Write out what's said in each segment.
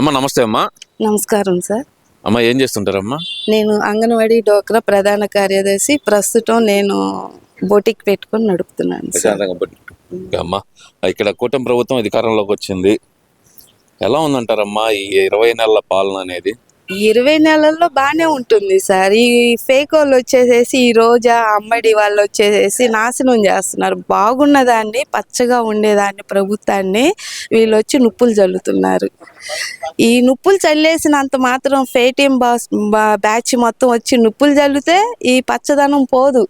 అమ్మ నమస్తే అమ్మా. నమస్కారం సార్. అమ్మ ఏం చేస్తుంటారమ్మా? నేను అంగన్వాడీ డోక్రా ప్రధాన కార్యదర్శి. ప్రస్తుతం నేను బొటిక్ పెట్టుకొని నడుపుతున్నాను సార్. అమ్మా, ఇక్కడ కూటమి ప్రభుత్వం అధికారంలోకి వచ్చింది, ఎలా ఉందంటారమ్మా ఈ 20 నెలల పాలన అనేది? 20 నెలల్లో బాగానే ఉంటుంది సార్. ఈ ఫేక్ వాళ్ళు వచ్చేసేసి ఈ రోజా అమ్మడి వాళ్ళు వచ్చేసేసి నాశనం చేస్తున్నారు. బాగున్నదాన్ని, పచ్చగా ఉండేదాన్ని ప్రభుత్వాన్ని వీళ్ళు వచ్చి నుప్పులు చల్లుతున్నారు. ఈ నుప్పులు చల్లేసినంత మాత్రం పేటీఎం బ్యాచ్ మొత్తం వచ్చి నుప్పులు చల్లితే ఈ పచ్చదనం పోదు.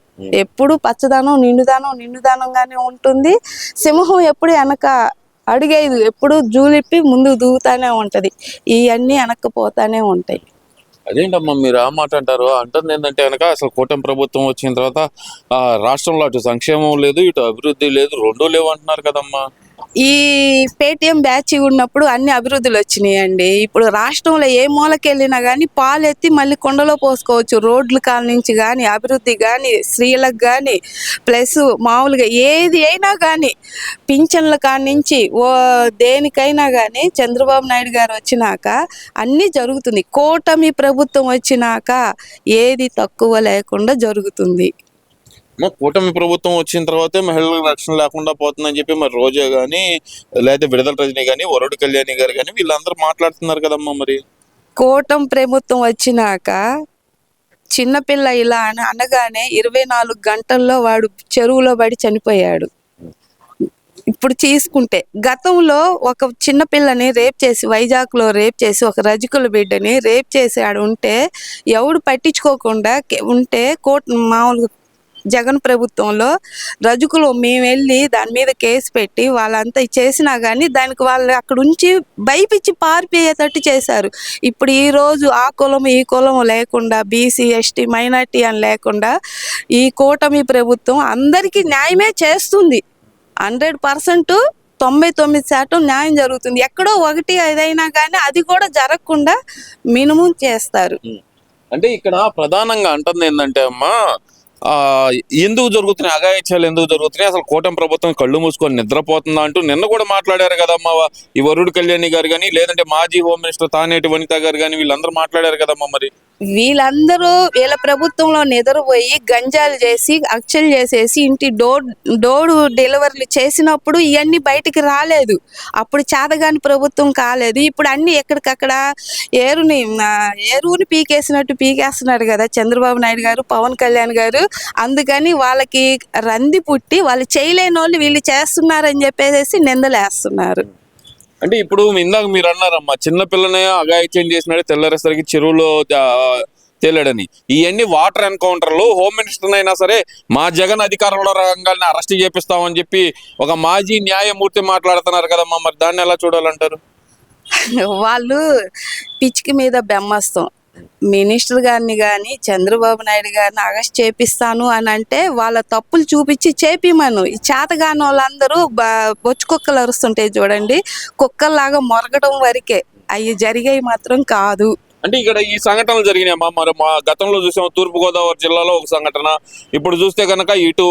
ఎప్పుడు పచ్చదనం నిండుదనంగానే ఉంటుంది. సింహం ఎప్పుడు వెనక అడిగేది, ఎప్పుడు జూలిప్పి ముందు దూగుతానే ఉంటది. ఇవన్నీ వెనక్కిపోతానే ఉంటాయి. అదేంటమ్మా మీరు ఆ మాట అంటారు? అంటుంది ఏంటంటే కనుక అసలు కూటమి ప్రభుత్వం వచ్చిన తర్వాత రాష్ట్రంలో అటు సంక్షేమం లేదు, ఇటు అభివృద్ధి లేదు, రెండూ లేవు అంటున్నారు కదమ్మా. ఈ పేటీఎం బ్యాచ్ ఉన్నప్పుడు అన్ని అభివృద్ధులు వచ్చినాయండి. ఇప్పుడు రాష్ట్రంలో ఏ మూలకి వెళ్ళినా కానీ పాలు ఎత్తి మళ్ళీ కొండలో పోసుకోవచ్చు. రోడ్ల కాల నుంచి కానీ అభివృద్ధి కానీ స్త్రీలకు కానీ ప్లస్ మామూలుగా ఏది అయినా కానీ పింఛన్ల కాడ నుంచి దేనికైనా కానీ చంద్రబాబు నాయుడు గారు వచ్చినాక అన్నీ జరుగుతుంది. కూటమి ప్రభుత్వం వచ్చినాక ఏది తక్కువ లేకుండా జరుగుతుంది. కూటమి ప్రభుత్వం వచ్చిన తర్వాతే మహిళలకు రక్షణ లేకుండా పోతుందని చెప్పి మరి రోజా గానీ లేకపోతే విడుదల రజనీ గానీ వరుడు కళ్యాణి గారు కానీ వీళ్ళందరూ మాట్లాడుతున్నారు కదమ్మా. మరి కూటమి ప్రభుత్వం వచ్చినాక చిన్నపిల్ల ఇలా అనగానే 24 గంటల్లో వాడు చెరువులో పడి చనిపోయాడు. ఇప్పుడు తీసుకుంటే గతంలో ఒక చిన్నపిల్లని రేప్ చేసి వైజాగ్లో రేప్ చేసి ఒక రజకుల బిడ్డని రేప్ చేసాడు ఉంటే ఎవడు పట్టించుకోకుండా ఉంటే మామూలుగా జగన్ ప్రభుత్వంలో రజకులు మేము వెళ్ళి దాని మీద కేసు పెట్టి వాళ్ళంతా చేసినా కానీ దానికి వాళ్ళు అక్కడ ఉంచి భయపిచ్చి పారిపోయేటట్టు చేశారు. ఇప్పుడు ఈరోజు ఆ కులం ఈ కులం లేకుండా బీసీ ఎస్టీ మైనార్టీ అని లేకుండా ఈ కూటమి ప్రభుత్వం అందరికీ న్యాయమే చేస్తుంది. 100% 99% న్యాయం జరుగుతుంది. ఎక్కడో ఒకటి ఏదైనా కానీ అది కూడా జరగకుండా మినిమం చేస్తారు. అంటే ఇక్కడ ప్రధానంగా అంటుంది ఏంటంటే అమ్మా, ఎందుకు జరుగుతున్నాయి అఘాయిత్యాలు, ఎందుకు జరుగుతున్నాయి, అసలు కూటమి ప్రభుత్వం కళ్ళు మూసుకొని నిద్రపోతుందా అంటూ నిన్న కూడా మాట్లాడారు కదమ్మా ఈ వరుడు కళ్యాణి గారు కానీ లేదంటే మాజీ హోమ్ మినిస్టర్ తానేటి వనిత గారు కానీ వీళ్ళందరూ మాట్లాడారు కదమ్మా. మరి వీళ్ళందరూ వీళ్ళ ప్రభుత్వంలో నిద్రపోయి గంజాలు చేసి హత్యలు చేసేసి ఇంటి డోర్ డెలివరీలు చేసినప్పుడు ఇవన్నీ బయటికి రాలేదు. అప్పుడు చేతగాని ప్రభుత్వం కాలేదు. ఇప్పుడు అన్ని ఎక్కడికక్కడ ఏరుని పీకేసినట్టు పీకేస్తున్నారు కదా చంద్రబాబు నాయుడు గారు, పవన్ కళ్యాణ్ గారు. అందుకని వాళ్ళకి రంది పుట్టి వాళ్ళు చేయలేని వాళ్ళు వీళ్ళు చేస్తున్నారని చెప్పేసి నిందలేస్తున్నారు. అంటే ఇప్పుడు ఇందాక మీరు అన్నారమ్మా చిన్నపిల్లనే అఘాయిత్యం చేసినాడు తెల్లరేసరికి చెరువులో తేలాడని. ఇవన్నీ వాటర్ ఎన్కౌంటర్లు. హోమ్ మినిస్టర్ అయినా సరే మా జగన్ అధికారంలో రంగాల్ని అరెస్ట్ చేపిస్తామని చెప్పి ఒక మాజీ న్యాయమూర్తి మాట్లాడుతున్నారు కదమ్మా. మరి దాన్ని ఎలా చూడాలంటారు? వాళ్ళు పిచ్చికి మీద బెమ్మస్తాం. మినిస్టర్ గారిని కానీ చంద్రబాబు నాయుడు గారిని అరెస్ట్ చేపిస్తాను అని అంటే వాళ్ళ తప్పులు చూపించి చేపిమను. ఈ చేతగాని వాళ్ళందరూ బొచ్చు కుక్కలు అరుస్తుంటాయి చూడండి, కుక్కల్లాగా మొరగడం వరకే, అవి జరిగాయి మాత్రం కాదు. అంటే ఇక్కడ ఈ సంఘటనలు జరిగినాయమ్మా. మరి మా గతంలో చూసాము తూర్పుగోదావరి జిల్లాలో ఒక సంఘటన, ఇప్పుడు చూస్తే కనుక ఇటు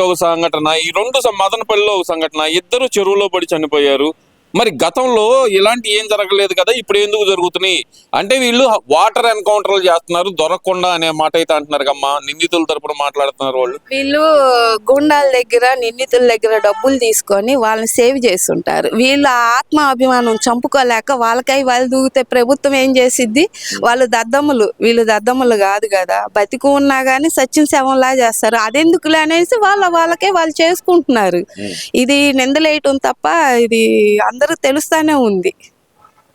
ఒక సంఘటన, ఈ రెండు మదనపల్లిలో ఒక సంఘటన, ఇద్దరు చెరువులో పడి చనిపోయారు. మరి గతంలో ఇలాంటి ఏం జరగలేదు కదా, ఇప్పుడు ఎందుకు జరుగుతున్నాయి అంటే వీళ్ళు వాటర్ ఎన్కౌంటర్లు చేస్తున్నారు దొరకకుండా అనే మాట అయితే అంటున్నారు కమ్మా. నిందితుల తరపున మాట్లాడుతున్నారు వాళ్ళు. వీళ్ళు గుండాల దగ్గర నిందితుల దగ్గర డబ్బులు తీసుకొని వాళ్ళని సేవ్ చేస్తుంటారు. వీళ్ళ ఆత్మ అభిమానం చంపుకోలేక వాళ్ళకై వాళ్ళు దూగితే ప్రభుత్వం ఏం చేసిద్ది? వాళ్ళు దద్దమ్ములు, వీళ్ళు దద్దమ్ములు కాదు కదా, బతికు ఉన్నా కానీ సచిన్ శవంలా చేస్తారు. అదెందుకులే అనేసి వాళ్ళకే వాళ్ళు చేసుకుంటున్నారు. ఇది నిందలేయటం తప్ప ఇది అందరూ తెలుస్తానే ఉంది.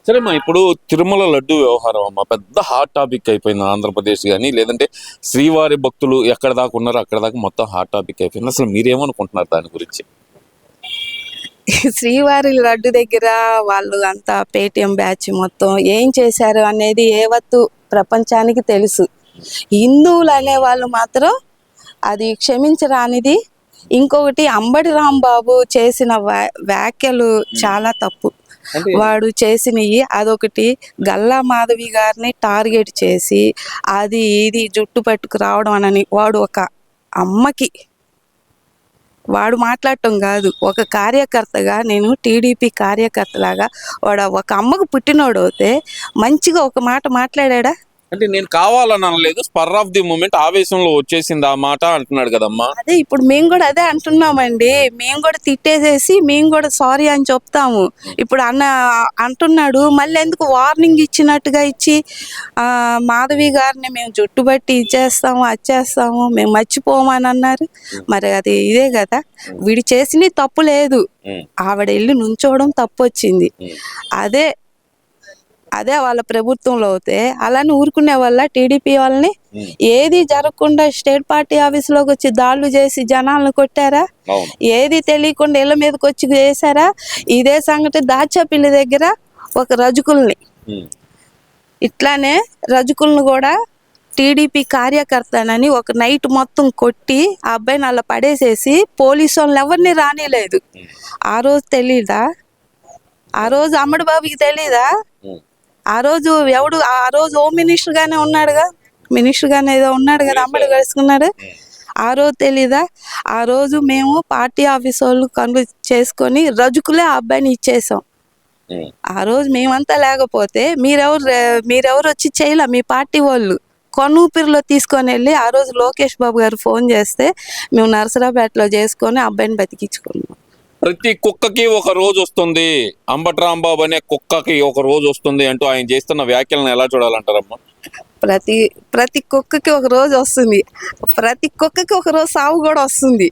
సరే మా ఇప్పుడు తిరుమల లడ్డు వ్యవహారం అమ్మా పెద్ద హాట్ టాపిక్ అయిపోయింది ఆంధ్రప్రదేశ్ కానీ, లేదంటే శ్రీవారి భక్తులు ఎక్కడ దాకా ఉన్నారో అక్కడ దాకా మొత్తం హాట్ టాపిక్ అయిపోయింది. అసలు మీరేమనుకుంటున్నారు దాని గురించి? శ్రీవారి లడ్డు దగ్గర వాళ్ళు అంతా పేటీఎం బ్యాచ్ మొత్తం ఏం చేశారు అనేది ఏవత్తు ప్రపంచానికి తెలుసు. హిందువులు అనే వాళ్ళు మాత్రం అది క్షమించరానిది. ఇంకొకటి అంబటి రాంబాబు చేసిన వ్యాఖ్యలు చాలా తప్పు. వాడు చేసినవి అదొకటి. గల్లా మాధవి గారిని టార్గెట్ చేసి అది ఇది జుట్టు పట్టుకు రావడం అని వాడు ఒక అమ్మకి వాడు మాట్లాడటం కాదు, ఒక కార్యకర్తగా, నేను టీడీపీ కార్యకర్తలాగా వాడు ఒక అమ్మకు పుట్టినోడు అయితే మంచిగా ఒక మాట మాట్లాడా? అంటే నేను కావాలని అనలేదు, స్పర్ ఆఫ్ ది మూమెంట్ ఆవేశంలో వచ్చేసింది ఆ మాట అంటున్నాడు కదమ్మా. అదే ఇప్పుడు మేము కూడా అదే అంటున్నామండి. మేము కూడా తిట్టేసేసి మేము కూడా సారీ అని చెప్తాము. ఇప్పుడు అన్న అంటున్నాడు, మళ్ళీ ఎందుకు వార్నింగ్ ఇచ్చినట్టుగా ఇచ్చి మాధవి గారిని మేము జుట్టుబట్టి ఇచ్చేస్తాము, వచ్చేస్తాము, మేము మర్చిపోమని అన్నారు. మరి అది ఇదే కదా, వీడు చేసిన తప్పు లేదు, ఆవిడ వెళ్ళి నుంచోవడం తప్పు వచ్చింది. అదే అదే వాళ్ళ ప్రభుత్వంలో అయితే అలానే ఊరుకునే వల్ల టీడీపీ వాళ్ళని ఏది జరగకుండా స్టేట్ పార్టీ ఆఫీసులోకి వచ్చి దాడులు చేసి జనాలను కొట్టారా? ఏది తెలియకుండా ఇళ్ళ మీదకి వచ్చి చేశారా? ఇదే సంగతి దాచాపల్లి దగ్గర ఒక రజకుల్ని ఇట్లానే రజకులను కూడా టీడీపీ కార్యకర్తనని ఒక నైట్ మొత్తం కొట్టి ఆ అబ్బాయిని అలా పడేసేసి పోలీసు వాళ్ళని ఎవరిని రానిలేదు. ఆ రోజు తెలీదా? ఆ రోజు అమ్మడి బాబుకి తెలీదా? ఆ రోజు ఎవడు ఆ రోజు హోమ్ మినిస్టర్ గానే ఉన్నాడుగా, మినిస్టర్ గానే ఏదో ఉన్నాడు కదా, అమ్మడి కలుసుకున్నాడు. ఆ రోజు తెలీదా? ఆ రోజు మేము పార్టీ ఆఫీస్ వాళ్ళు చేసుకొని రజుకులే ఆ అబ్బాయిని ఇచ్చేసాం. ఆ రోజు మేమంతా లేకపోతే మీరెవరు వచ్చి చేయలే, మీ పార్టీ వాళ్ళు కొనూపిరిలో తీసుకొని వెళ్ళి ఆ రోజు లోకేష్ బాబు గారు ఫోన్ చేస్తే మేము నరసరావుపేటలో చేసుకొని అబ్బాయిని బతికించుకున్నాం. ప్రతి కుక్కకి ఒక రోజు వస్తుంది, అంబటి రాంబాబు అనే కుక్కకి ఒక రోజు వస్తుంది అంటూ ఆయన చేస్తున్న వ్యాఖ్యలను ఎలా చూడాలంటారమ్మా? ప్రతి కుక్కకి ఒక రోజు వస్తుంది, ప్రతి కుక్కకి ఒక రోజు సావు కూడా వస్తుంది.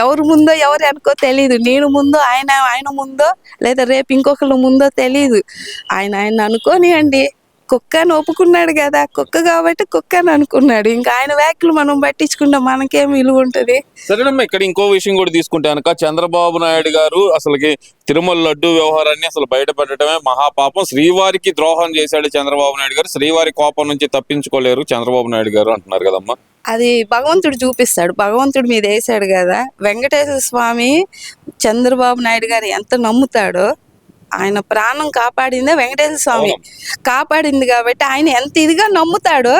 ఎవరు ముందో ఎవరు అనుకో తెలీదు. నేను ముందో ఆయన ముందో లేదా రేపు ఇంకొకరు ముందో తెలీదు. ఆయన అనుకోని అండి, కుక్క అని ఒప్పుకున్నాడు కదా, కుక్క కాబట్టి కుక్క అని అనుకున్నాడు. ఇంకా ఆయన వ్యాఖ్యలు మనం పట్టించుకుంటే మనకేం విలువ ఉంటుంది? సరేనమ్మా, ఇక్కడ ఇంకో విషయం కూడా తీసుకుంటే కనుక చంద్రబాబు నాయుడు గారు అసలుకి తిరుమల లడ్డు వ్యవహారాన్ని అసలు బయటపెట్టడమే మహాపాపం, శ్రీవారికి ద్రోహం చేశాడు చంద్రబాబు నాయుడు గారు, శ్రీవారి కోపం నుంచి తప్పించుకోలేరు చంద్రబాబు నాయుడు గారు అంటున్నారు కదమ్మా. అది భగవంతుడు చూపిస్తాడు, భగవంతుడు మీద వేసాడు కదా. వెంకటేశ్వర స్వామి చంద్రబాబు నాయుడు గారు ఎంత నమ్ముతాడో, ఆయన ప్రాణం కాపాడిందే వెంకటేశ్వర స్వామి కాపాడింది కాబట్టి ఆయన ఎంత ఇదిగా నమ్ముతాడో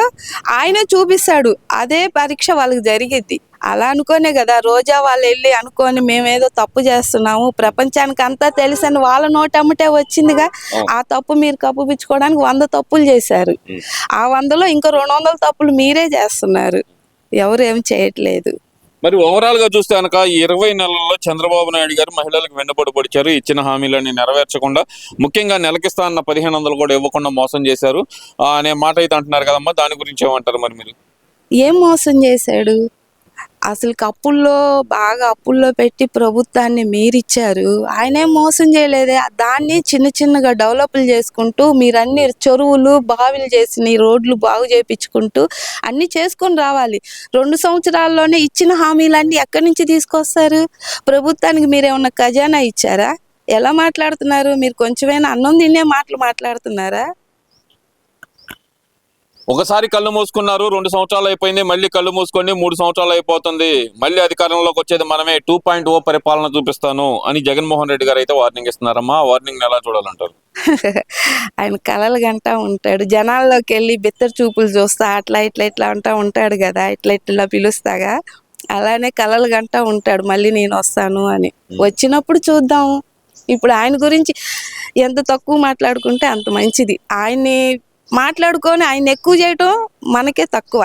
ఆయనే చూపిస్తాడు. అదే పరీక్ష వాళ్ళకి జరిగిద్ది. అలా అనుకోనే కదా రోజా వాళ్ళు వెళ్ళి అనుకొని మేమేదో తప్పు చేస్తున్నాము, ప్రపంచానికి అంతా తెలుసని వాళ్ళ నోటమ్మటే వచ్చిందిగా. ఆ తప్పు మీరు కప్పుపించుకోవడానికి 100 తప్పులు చేశారు. ఆ 100లో ఇంకో 200 తప్పులు మీరే చేస్తున్నారు, ఎవరు ఏం చేయట్లేదు. మరి ఓవరాల్ గా చూస్తే కనుక 20 నెలల్లో చంద్రబాబు నాయుడు గారు మహిళలకు వెన్నుపోటు పొడిచారు, ఇచ్చిన హామీలన్నీ నెరవేర్చకుండా, ముఖ్యంగా నెలకిస్తా అన్న 1500 కూడా ఇవ్వకుండా మోసం చేశారు అనే మాట అయితే అంటున్నారు కదమ్మా. దాని గురించి ఏమంటారు మరి మీరు? ఏం మోసం చేశాడు? అసలు బాగా అప్పుల్లో పెట్టి ప్రభుత్వాన్ని మీరిచ్చారు. ఆయనేం మోసం చేయలేదే. దాన్ని చిన్నగా డెవలప్లు చేసుకుంటూ మీరన్ని చెరువులు బావిలు చేసిన రోడ్లు బాగు చేయించుకుంటూ అన్ని చేసుకొని రావాలి. 2 సంవత్సరాల్లోనే ఇచ్చిన హామీలన్నీ ఎక్కడి నుంచి తీసుకొస్తారు? ప్రభుత్వానికి మీరేమన్నా ఖజానా ఇచ్చారా? ఎలా మాట్లాడుతున్నారు మీరు? కొంచెమైనా అన్నం తినే మాటలు మాట్లాడుతున్నారా? ఒకసారి కళ్ళు మూసుకున్నారు, 2 సంవత్సరాలు అయిపోయింది, మళ్ళీ కళ్ళు మూసుకోండి 3 సంవత్సరాలు అయిపోతుంది, మళ్ళీ అధికారంలోకి వచ్చేది మనమే, 2.0 పరిపాలన చూపిస్తాను అని జగన్మోహన్ రెడ్డి గారు అయితే వార్నింగ్ ఇస్తున్నారమ్మా. ఆ వార్నింగ్ ఎలా చూడాలంటారు? ఆయన కలలు గంటా ఉంటాడు, జనాల్లోకి వెళ్ళి బిత్తర చూపులు చూస్తా అట్లా ఇట్లా అంటా ఉంటాడు కదా, ఇట్లా పిలుస్తాగా, అలానే కలలు గంటా ఉంటాడు మళ్ళీ నేను వస్తాను అని. వచ్చినప్పుడు చూద్దాం. ఇప్పుడు ఆయన గురించి ఎంత తక్కువ మాట్లాడుకుంటే అంత మంచిది. ఆయన్ని మాట్లాడుకొని ఆయన ఎక్కువ చేయటం మనకే తక్కువ.